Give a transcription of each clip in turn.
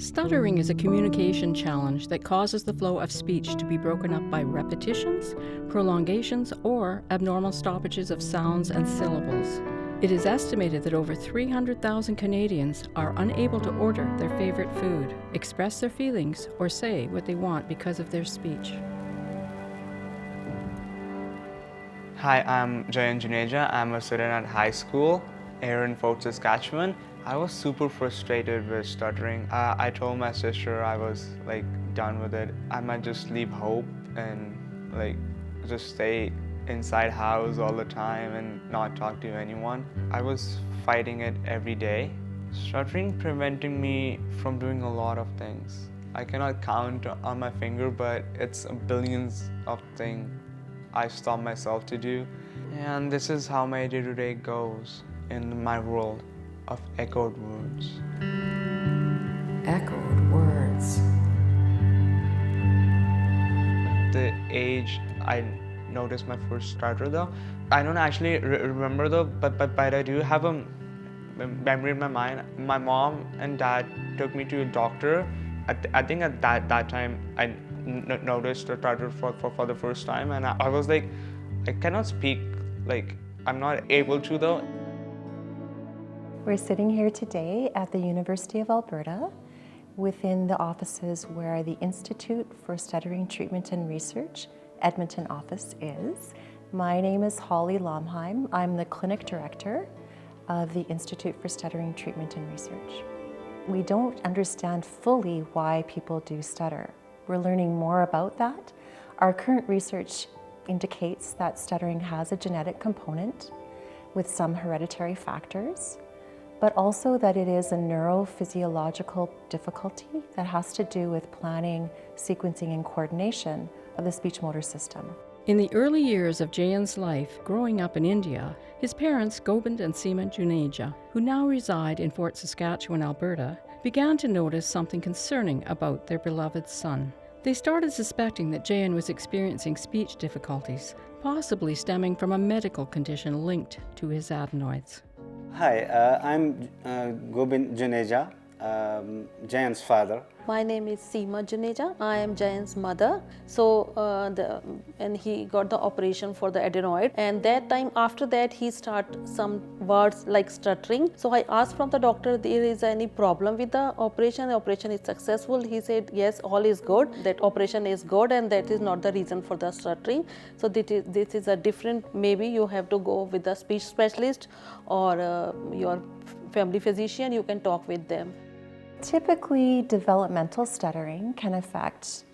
Stuttering is a communication challenge that causes the flow of speech to be broken up by repetitions, prolongations, or abnormal stoppages of sounds and syllables. It is estimated that over 300,000 Canadians are unable to order their favorite food, express their feelings, or say what they want because of their speech. Hi, I'm Jayan Juneja. I'm a student at high school here in Fort Saskatchewan. I was super frustrated with stuttering. I told my sister I was done with it. I might just leave hope and just stay inside house all the time and not talk to anyone. I was fighting it every day. Stuttering preventing me from doing a lot of things. I cannot count on my finger, but it's billions of things I stop myself to do. And this is how my day-to-day goes in my world of echoed words. Echoed words. The age I noticed my first stutter though, I don't actually remember though, but I do have a memory in my mind. My mom and dad took me to a doctor. I think at that time I noticed a stutter for the first time, and I was like, I cannot speak, I'm not able to though. We're sitting here today at the University of Alberta within the offices where the Institute for Stuttering Treatment and Research Edmonton office is. My name is Holly Lomheim. I'm the clinic director of the Institute for Stuttering Treatment and Research. We don't understand fully why people do stutter. We're learning more about that. Our current research indicates that stuttering has a genetic component with some hereditary factors, but also that it is a neurophysiological difficulty that has to do with planning, sequencing, and coordination of the speech motor system. In the early years of Jayan's life, growing up in India, his parents, Gobind and Seema Juneja, who now reside in Fort Saskatchewan, Alberta, began to notice something concerning about their beloved son. They started suspecting that Jayan was experiencing speech difficulties, possibly stemming from a medical condition linked to his adenoids. Hi, I'm Gobind Juneja, Jayan's father. My name is Seema Juneja. I am Jayan's mother. So, and he got the operation for the adenoid. And that time, after that, he started some words like stuttering. So I asked from the doctor, there is any problem with the operation? The operation is successful. He said, yes, all is good. That operation is good, and that is not the reason for the stuttering. So this is a different. Maybe you have to go with the speech specialist or your family physician. You can talk with them. Typically, developmental stuttering can affect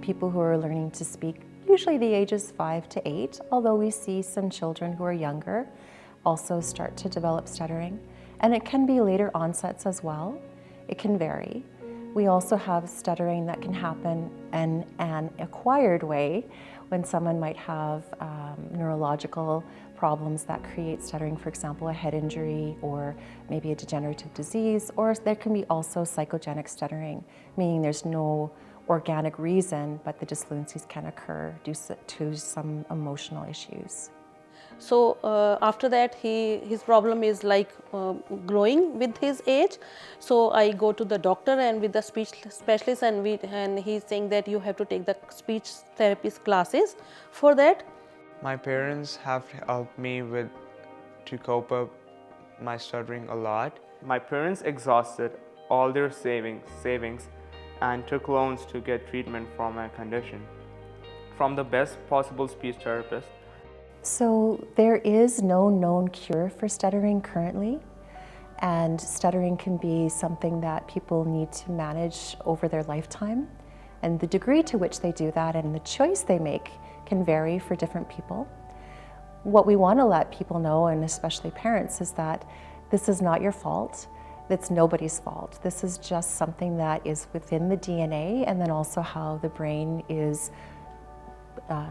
people who are learning to speak, usually the ages 5 to 8, although we see some children who are younger also start to develop stuttering. And it can be later onsets as well. It can vary. We also have stuttering that can happen in an acquired way when someone might have neurological problems that create stuttering, for example, a head injury or maybe a degenerative disease, or there can be also psychogenic stuttering, meaning there's no organic reason, but the disfluencies can occur due to some emotional issues. So after that, his problem is growing with his age. So I go to the doctor and with the speech specialist, and he's saying that you have to take the speech therapist classes for that. My parents have helped me to cope up my stuttering a lot. My parents exhausted all their savings and took loans to get treatment for my condition from the best possible speech therapist. So there is no known cure for stuttering currently, and stuttering can be something that people need to manage over their lifetime. And the degree to which they do that and the choice they make can vary for different people. What we want to let people know, and especially parents, is that this is not your fault. It's nobody's fault. This is just something that is within the DNA, and then also how the brain is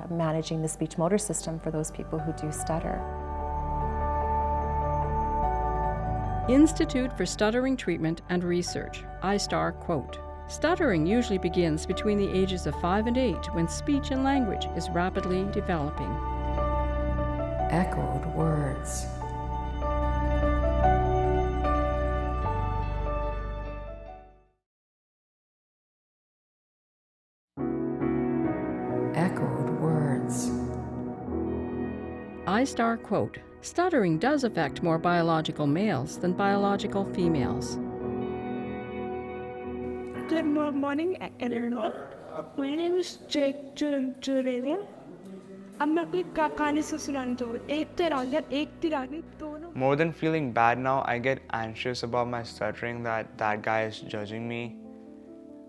managing the speech motor system for those people who do stutter. Institute for Stuttering Treatment and Research, ISTAR quote, "Stuttering usually begins between the ages of 5 and 8 when speech and language is rapidly developing." Echoed words. words. iStar quote, "Stuttering does affect more biological males than biological females." Good morning, everyone. My name is Jayan Juneja. I'm a big kakani susuranto. More than feeling bad now, I get anxious about my stuttering, that guy is judging me,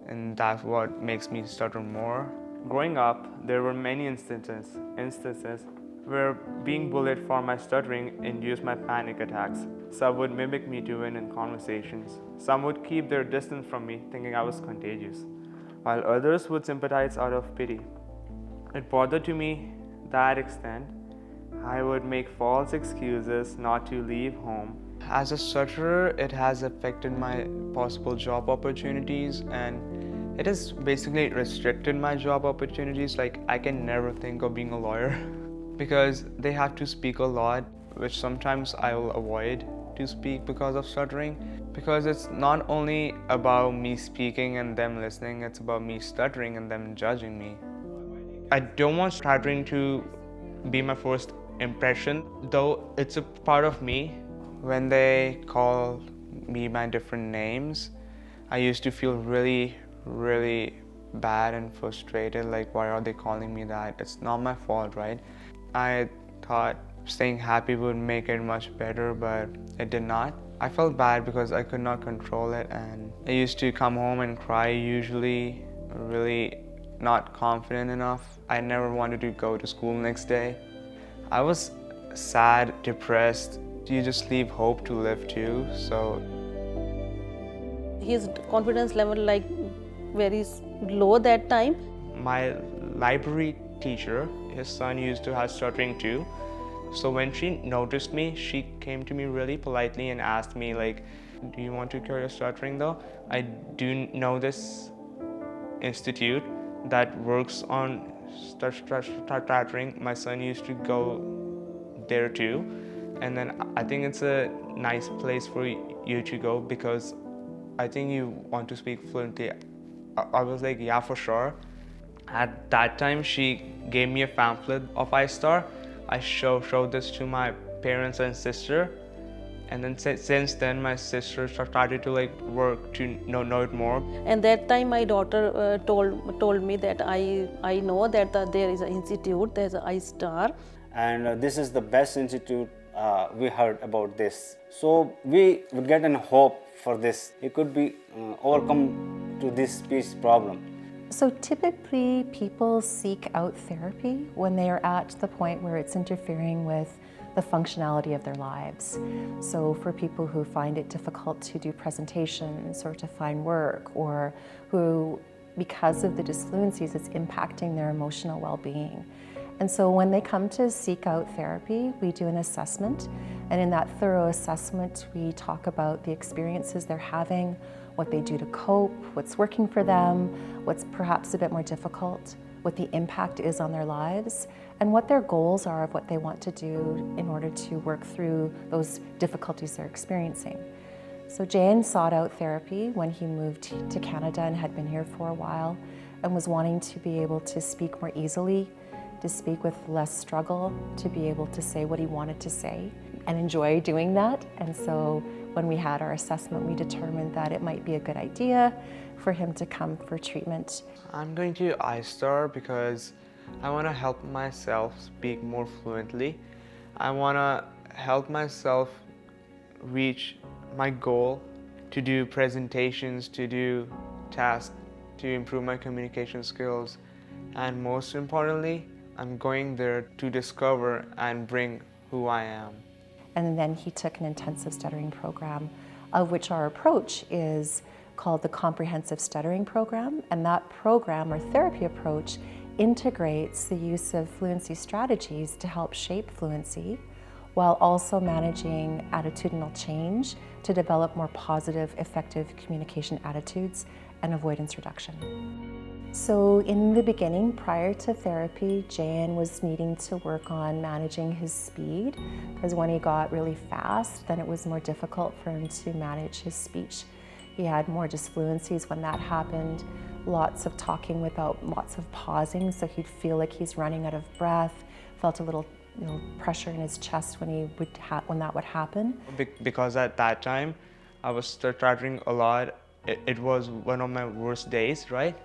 and that's what makes me stutter more. Growing up, there were many instances where being bullied for my stuttering induced my panic attacks. Some would mimic me to win in conversations. Some would keep their distance from me, thinking I was contagious, while others would sympathize out of pity. It bothered to me that extent I would make false excuses not to leave home. As a stutterer, it has affected my possible job opportunities, and it has basically restricted my job opportunities. Like, I can never think of being a lawyer because they have to speak a lot, which sometimes I will avoid to speak because of stuttering. Because it's not only about me speaking and them listening, it's about me stuttering and them judging me. I don't want stuttering to be my first impression, though it's a part of me. When they call me by different names, I used to feel really bad and frustrated, like, why are they calling me that? It's not my fault, right? I thought staying happy would make it much better, but it did not. I felt bad because I could not control it, and I used to come home and cry, usually really not confident enough. I never wanted to go to school next day. I was sad, depressed. You just leave hope to live too, so. His confidence level like very low that time. My library teacher, his son used to have stuttering too. So when she noticed me, she came to me really politely and asked me, like, do you want to cure your stuttering though? I do know this institute that works on stuttering. My son used to go there too. And then I think it's a nice place for you to go because I think you want to speak fluently. I was like, yeah, for sure. At that time, she gave me a pamphlet of iStar. I showed this to my parents and sister. And then since then, my sister started to like work to know it more. And that time my daughter told me that I know that there is an institute, there's an iStar. And this is the best institute we heard about this. So we would get an hope for this. It could be overcome to this speech problem. So typically people seek out therapy when they are at the point where it's interfering with the functionality of their lives. So for people who find it difficult to do presentations or to find work, or who, because of the disfluencies, it's impacting their emotional well-being. And so when they come to seek out therapy, we do an assessment. And in that thorough assessment, we talk about the experiences they're having, what they do to cope, what's working for them, what's perhaps a bit more difficult, what the impact is on their lives, and what their goals are of what they want to do in order to work through those difficulties they're experiencing. So Jayan sought out therapy when he moved to Canada and had been here for a while and was wanting to be able to speak more easily, to speak with less struggle, to be able to say what he wanted to say and enjoy doing that. And so when we had our assessment, we determined that it might be a good idea for him to come for treatment. I'm going to iStar because I want to help myself speak more fluently. I want to help myself reach my goal to do presentations, to do tasks, to improve my communication skills, and most importantly, I'm going there to discover and bring who I am. And then he took an intensive stuttering program, of which our approach is called the Comprehensive Stuttering Program. And that program, or therapy approach, integrates the use of fluency strategies to help shape fluency, while also managing attitudinal change to develop more positive, effective communication attitudes and avoidance reduction. So in the beginning, prior to therapy, Jayan was needing to work on managing his speed, because when he got really fast, then it was more difficult for him to manage his speech. He had more disfluencies when that happened. lots of talking without lots of pausing, so he'd feel like he's running out of breath, felt a little pressure in his chest when when that would happen. Because at that time, I was stuttering a lot. It was one of my worst days, right?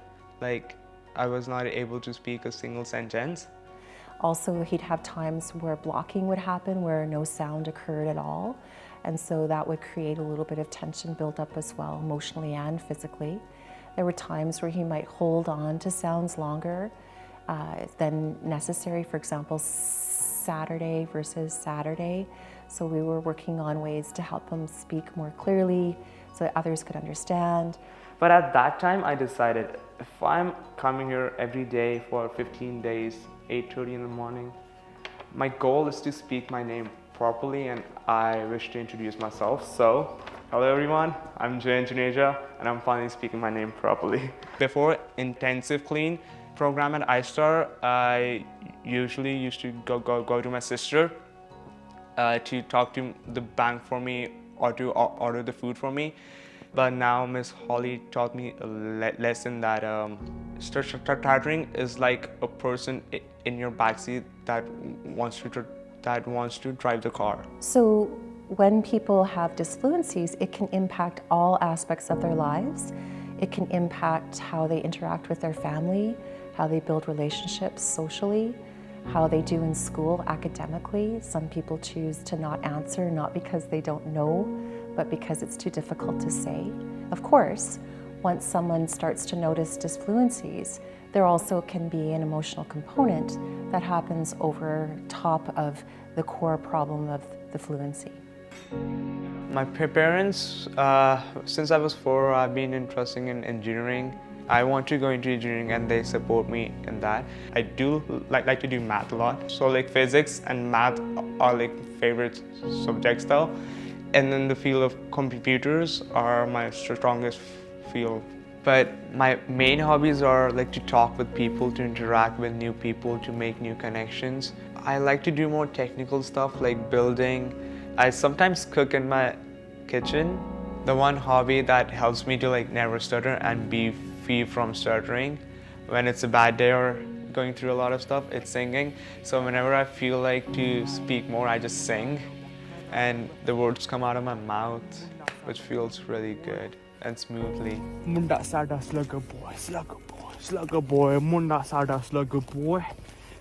Like, I was not able to speak a single sentence. Also, he'd have times where blocking would happen, where no sound occurred at all. And so that would create a little bit of tension build up as well, emotionally and physically. There were times where he might hold on to sounds longer than necessary. For example, Saturday versus Saturday. So we were working on ways to help him speak more clearly so that others could understand. But at that time, I decided if I'm coming here every day for 15 days, 8:30 in the morning, my goal is to speak my name properly, and I wish to introduce myself. So, hello everyone, I'm Jayan Juneja, and I'm finally speaking my name properly. Before intensive clean program at iStar, I usually used to go to my sister to talk to the bank for me or to order the food for me. But now Miss Holly taught me a lesson that stuttering is like a person in your backseat that wants to drive the car. So when people have disfluencies, it can impact all aspects of their lives. It can impact how they interact with their family, how they build relationships socially, how they do in school academically. Some people choose to not answer, not because they don't know, but because it's too difficult to say. Of course, once someone starts to notice disfluencies, there also can be an emotional component that happens over top of the core problem of the fluency. My parents, since I was 4, I've been interested in engineering. I want to go into engineering and they support me in that. I do like to do math a lot. So like physics and math are like favorite subjects though. And then the field of computers are my strongest field. But my main hobbies are like to talk with people, to interact with new people, to make new connections. I like to do more technical stuff like building. I sometimes cook in my kitchen. The one hobby that helps me to like never stutter and be free from stuttering when it's a bad day or going through a lot of stuff, it's singing. So whenever I feel like to speak more, I just sing. And the words come out of my mouth, which feels really good and smoothly. Munda sada slugger boy, slugger boy, munda sada slugger boy.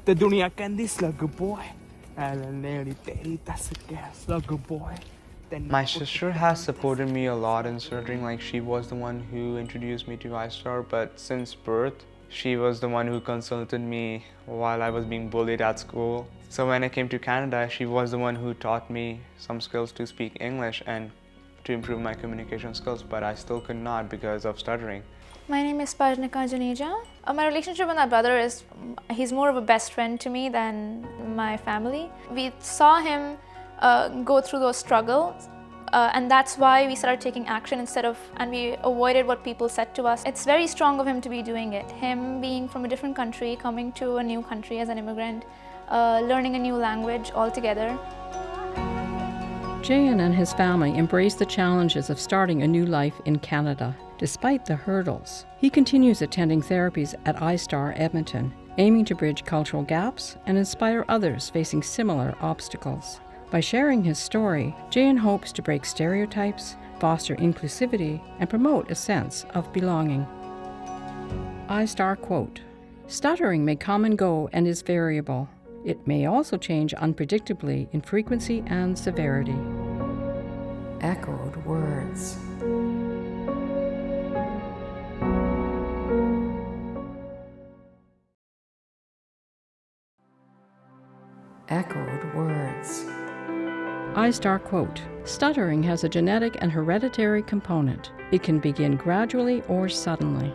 The dunia candy slugger boy. Slugger boy. My sister has supported me a lot in stuttering. Like, she was the one who introduced me to iStar, but since birth, she was the one who consulted me while I was being bullied at school. So when I came to Canada, she was the one who taught me some skills to speak English and to improve my communication skills, but I still could not because of stuttering. My name is Jayan Juneja. My relationship with my brother is, he's more of a best friend to me than my family. We saw him go through those struggles, and that's why we started taking action and we avoided what people said to us. It's very strong of him to be doing it. Him being from a different country, coming to a new country as an immigrant, learning a new language altogether. Jayan and his family embrace the challenges of starting a new life in Canada. Despite the hurdles, he continues attending therapies at iStar Edmonton, aiming to bridge cultural gaps and inspire others facing similar obstacles. By sharing his story, Jayan hopes to break stereotypes, foster inclusivity, and promote a sense of belonging. iStar quote, "Stuttering may come and go and is variable. It may also change unpredictably in frequency and severity." Echoed words. Echoed words. iStar quote, "Stuttering has a genetic and hereditary component. It can begin gradually or suddenly."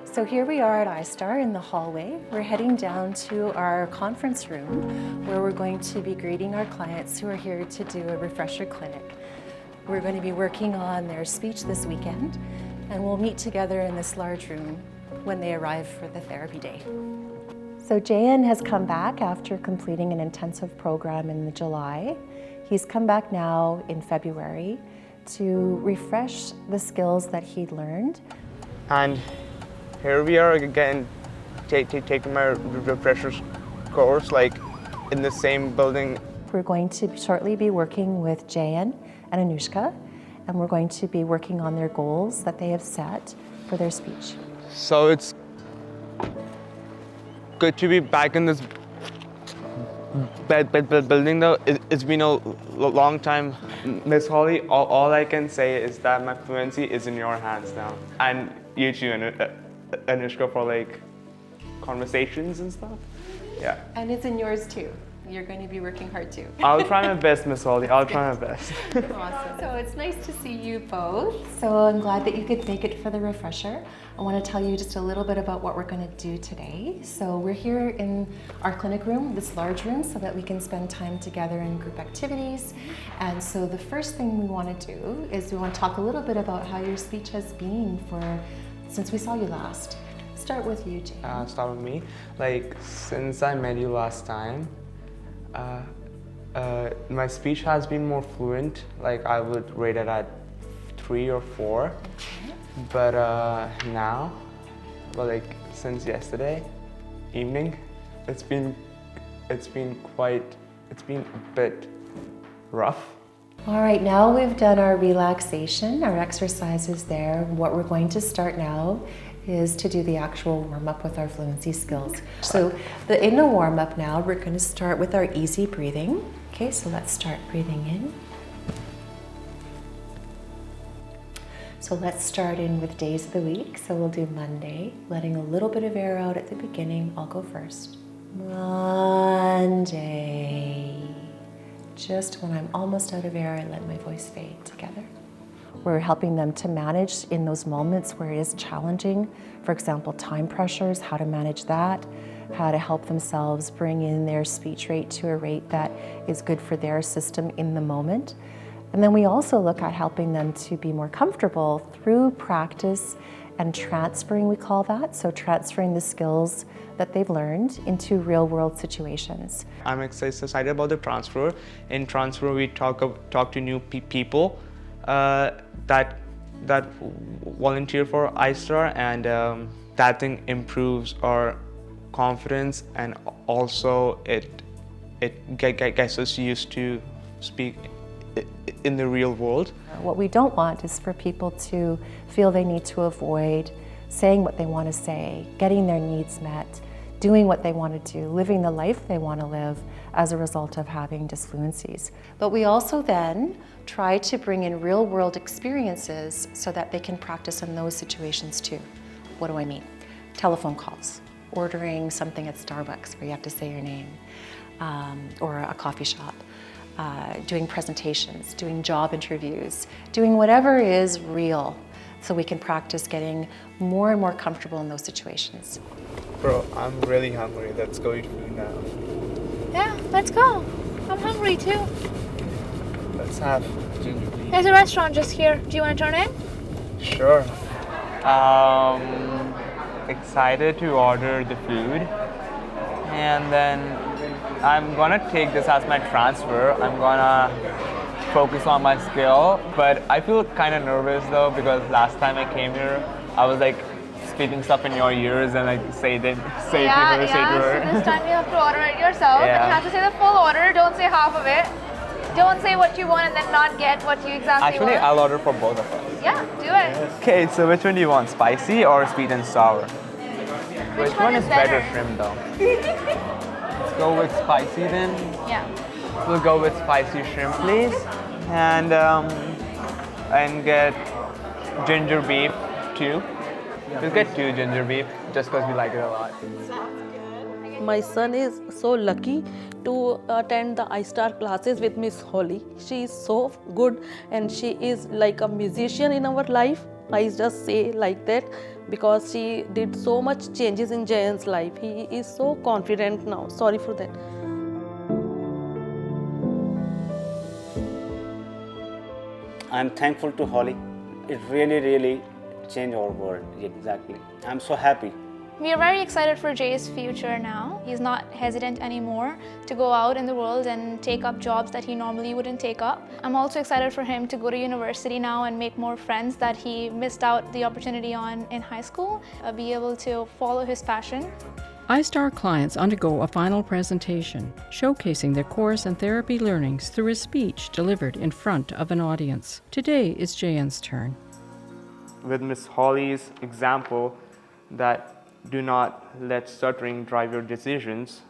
So here we are at iStar in the hallway. We're heading down to our conference room where we're going to be greeting our clients who are here to do a refresher clinic. We're going to be working on their speech this weekend, and we'll meet together in this large room when they arrive for the therapy day. So Jayan has come back after completing an intensive program in July. He's come back now in February to refresh the skills that he'd learned. And here we are again taking my refresher course, like in the same building. We're going to shortly be working with Jayan and Anushka, and we're going to be working on their goals that they have set for their speech. So it's good to be back in this building though. It's been a long time. Miss Holly, all I can say is that my fluency is in your hands now. And you too, Anushka, for like conversations and stuff. Yeah. And it's in yours too. You're going to be working hard too. I'll try my best, Miss Holly. I'll try my best. Awesome. So it's nice to see you both. So I'm glad that you could make it for the refresher. I want to tell you just a little bit about what we're going to do today. So we're here in our clinic room, this large room, so that we can spend time together in group activities. And so the first thing we want to do is we want to talk a little bit about how your speech has been since we saw you last. Start with you, Jay. Start with me. Like, since I met you last time, my speech has been more fluent. Like, I would rate it at 3 or 4. Okay. But now, well, like since yesterday evening, it's been a bit rough. All right, now we've done our relaxation, our exercises there. What we're going to start now is to do the actual warm-up with our fluency skills. So in the warm-up now, we're going to start with our easy breathing. Okay, so let's start breathing in. So let's start in with days of the week. So we'll do Monday, letting a little bit of air out at the beginning. I'll go first. Monday. Just when I'm almost out of air, I let my voice fade together. We're helping them to manage in those moments where it is challenging. For example, time pressures, how to manage that, how to help themselves bring in their speech rate to a rate that is good for their system in the moment. And then we also look at helping them to be more comfortable through practice and transferring, we call that. So transferring the skills that they've learned into real world situations. I'm excited about the transfer. In transfer, we talk to new people that volunteer for iStar, and that thing improves our confidence, and also it gets us used to speak in the real world. What we don't want is for people to feel they need to avoid saying what they want to say, getting their needs met, doing what they want to do, living the life they want to live as a result of having disfluencies. But we also then try to bring in real world experiences so that they can practice in those situations too. What do I mean? Telephone calls, ordering something at Starbucks where you have to say your name, or a coffee shop. Doing presentations, doing job interviews, doing whatever is real so we can practice getting more and more comfortable in those situations. Bro, I'm really hungry. Let's go eat food now. Yeah, let's go. I'm hungry too. Let's have ginger beef. There's a restaurant just here. Do you want to turn in? Sure. Excited to order the food, and then I'm gonna take this as my transfer. I'm gonna focus on my skill, but I feel kind of nervous though, because last time I came here, I was like speaking stuff in your ears and like say to her. So this time you have to order it yourself, and you have to say the full order. Don't say half of it. Don't say what you want and then not get what you exactly want. Actually, I'll order for both of us. Yeah, do it. Okay, so which one do you want, spicy or sweet and sour? Which one is better? Shrimp though? Let's go with spicy then. Yeah. We'll go with spicy shrimp, please, and get ginger beef too. We'll get 2 ginger beef just because we like it a lot. My son is so lucky to attend the iStar classes with Miss Holly. She is so good and she is like a musician in our life. I just say like that because she did so much changes in Jayan's life. He is so confident now. Sorry for that. I'm thankful to Holly. It really changed our world. Exactly. I'm so happy We are very excited for Jay's future now. He's not hesitant anymore to go out in the world and take up jobs that he normally wouldn't take up. I'm also excited for him to go to university now and make more friends that he missed out the opportunity on in high school, be able to follow his passion. iStar clients undergo a final presentation, showcasing their course and therapy learnings through a speech delivered in front of an audience. Today is Jayan's turn. With Miss Holly's example that do not let stuttering drive your decisions,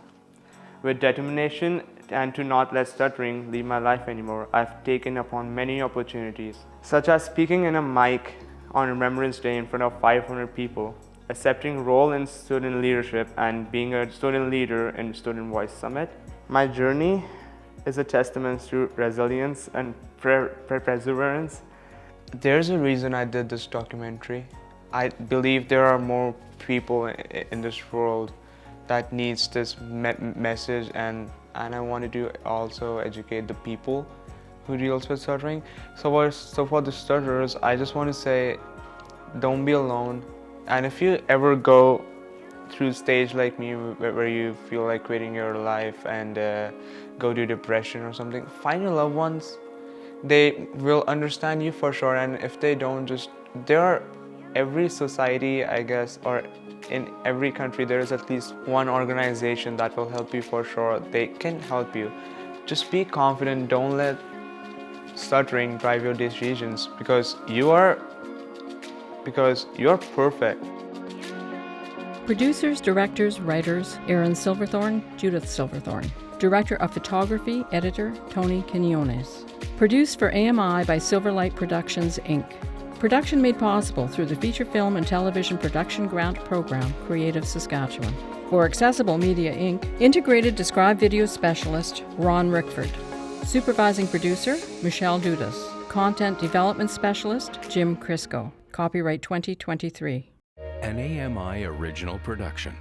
with determination and to not let stuttering lead my life anymore, I've taken upon many opportunities, such as speaking in a mic on Remembrance Day in front of 500 people, accepting role in student leadership and being a student leader in Student Voice Summit. My journey is a testament to resilience and perseverance. There's a reason I did this documentary. I believe there are more people in this world that needs this message, and I wanted to also educate the people who deals with stuttering. So for the stutterers, I just want to say, don't be alone. And if you ever go through stage like me where you feel like quitting your life and go to depression or something, find your loved ones. They will understand you for sure, and if they don't, every society, I guess, or in every country, there is at least one organization that will help you for sure. They can help you. Just be confident. Don't let stuttering drive your decisions, because you're perfect. Producers, directors, writers, Aaron Silverthorne, Judith Silverthorne. Director of Photography, Editor, Tony Quinones. Produced for AMI by Silverlight Productions, Inc. Production made possible through the Feature Film and Television Production Grant Program, Creative Saskatchewan. For Accessible Media Inc., Integrated Described Video Specialist, Ron Rickford. Supervising Producer, Michelle Dudas. Content Development Specialist, Jim Crisco. Copyright 2023. An AMI original production.